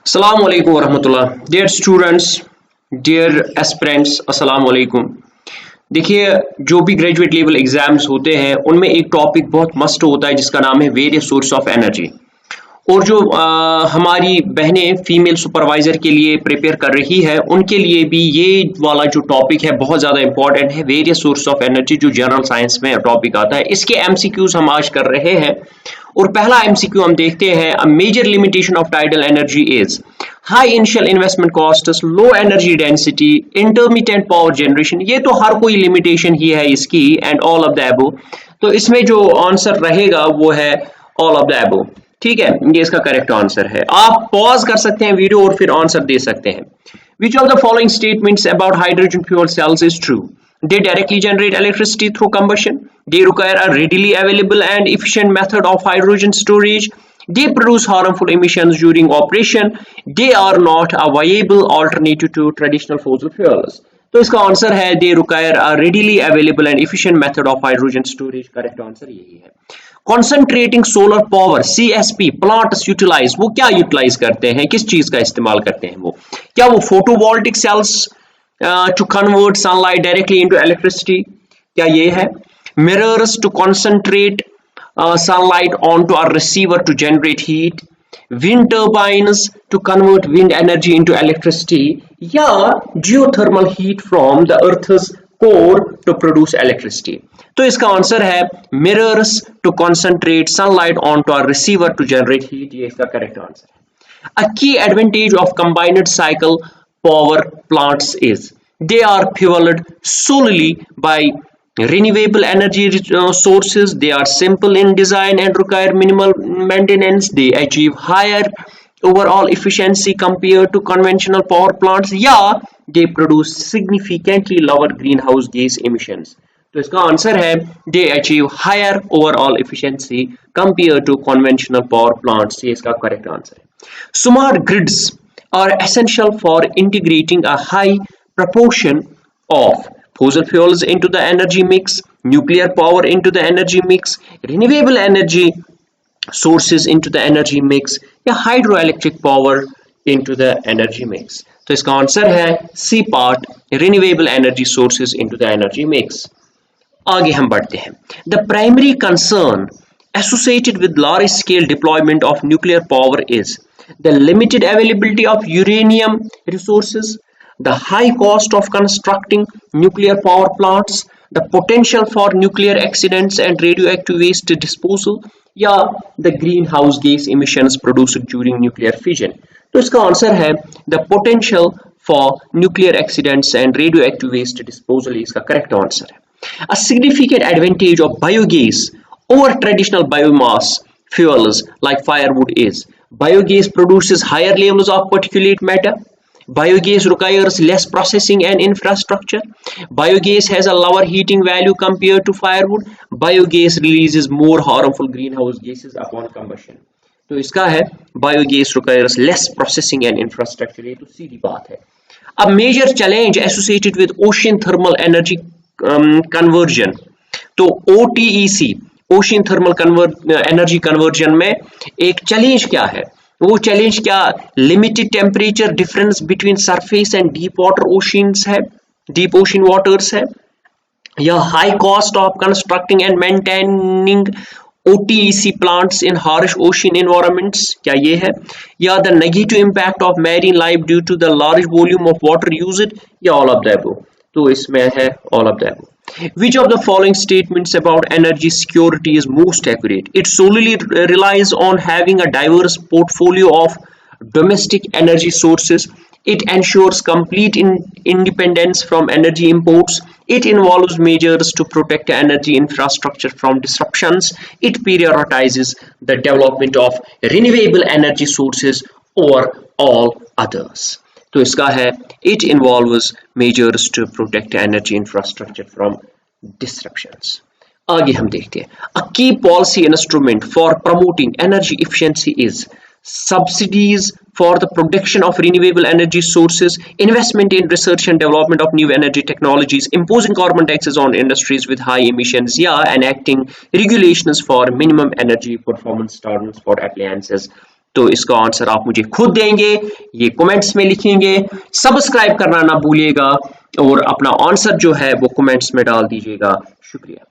अस्सलाम वालेकुम वरहमतुल्लाह। Dear students, dear aspirants, अस्सलाम वालेकुम। देखिए, जो भी ग्रेजुएट लेवल एग्जाम्स होते हैं उनमें एक टॉपिक बहुत मस्ट होता है जिसका नाम है वेरियस सोर्स ऑफ एनर्जी। और जो हमारी बहनें फीमेल सुपरवाइजर के लिए प्रिपेयर कर रही है उनके लिए भी ये वाला जो टॉपिक है बहुत ज़्यादा इंपॉर्टेंट है। वेरियस सोर्स ऑफ एनर्जी जो जनरल साइंस में टॉपिक आता है, इसके एमसीक्यूज हम आज कर रहे हैं। और पहला एमसीक्यू हम देखते हैं, a major limitation of tidal energy is high initial investment costs, low energy density, intermittent power generation. ये तो हर कोई लिमिटेशन ही है इसकी, and all of the above. तो इसमें जो आंसर रहेगा वो है ऑल ऑफ द अबव। ठीक है, ये इसका करेक्ट आंसर है। आप पॉज कर सकते हैं वीडियो और फिर आंसर दे सकते हैं। Which of the following statements about hydrogen fuel cells is true? They directly generate electricity through combustion. They require a readily available and efficient method of hydrogen storage. They produce harmful emissions during operation. They are not a viable alternative to traditional fossil fuels. तो इसका answer है they require a readily available and efficient method of hydrogen storage. Correct answer यही है। Concentrating solar power CSP plants utilize, वो क्या utilise करते हैं, किस चीज का इस्तेमाल करते हैं वो? क्या वो photovoltaic sales to convert sunlight directly into electricity? क्या ये है? Mirrors to concentrate sunlight onto a receiver to generate heat. Wind turbines to convert wind energy into electricity. या geothermal heat from the earth's core to produce electricity. तो इसका answer है mirrors to concentrate sunlight onto a receiver to generate heat. ये इसका correct answer है। A key advantage of combined cycle power plants is they are fueled solely by renewable energy sources. They are simple in design and require minimal maintenance. They achieve higher overall efficiency compared to conventional power plants. Yeah, they produce significantly lower greenhouse gas emissions. तो इसका answer है they achieve higher overall efficiency compared to conventional power plants. ये इसका correct answer है। Smart grids are essential for integrating a high proportion of fossil fuels into the energy mix, nuclear power into the energy mix, renewable energy sources into the energy mix, या hydroelectric power into the energy mix. तो इसका answer है C part, renewable energy sources into the energy mix. आगे हम बढ़ते हैं। The primary concern associated with large scale deployment of nuclear power is the limited availability of uranium resources, the high cost of constructing nuclear power plants, the potential for nuclear accidents and radioactive waste disposal, या the greenhouse gas emissions produced during nuclear fission. तो इसका answer है the potential for nuclear accidents and radioactive waste disposal. इसका correct answer है। A significant advantage of biogas over traditional biomass fuels like firewood is biogas produces higher levels of particulate matter. Biogas requires less processing and infrastructure. Biogas has a lower heating value compared to firewood. Biogas releases more harmful greenhouse gases upon combustion. तो इसका है biogas requires less processing and infrastructure. ये तो सीधी बात है। A major challenge associated with ocean thermal energy conversion, तो OTEC ocean thermal energy conversion में एक चैलेंज क्या है? वो चैलेंज क्या limited temperature difference between surface and deep water oceans है, डीप ओशन वाटर्स है, या high cost of constructing and maintaining OTEC plants in harsh ocean environments, क्या ये है? या the negative impact of marine life due to the large volume of water used, या all of the above? तो इसमें है all of the above. Which of the following statements about energy security is most accurate? It solely relies on having a diverse portfolio of domestic energy sources. It ensures complete independence from energy imports. It involves measures to protect energy infrastructure from disruptions. It prioritizes the development of renewable energy sources over all others. तो इसका है it involves measures to protect energy infrastructure from disruptions. आगे हम देखते हैं, a key policy instrument for promoting energy efficiency is subsidies for the production of renewable energy sources, investment in research and development of new energy technologies, imposing carbon taxes on industries with high emissions, yeah, enacting regulations for minimum energy performance standards for appliances. तो इसका answer आप मुझे खुद देंगे, ये comments में लिखेंगे। Subscribe करना ना भूलिएगा और अपना आंसर जो है वो कमेंट्स में डाल दीजिएगा। शुक्रिया।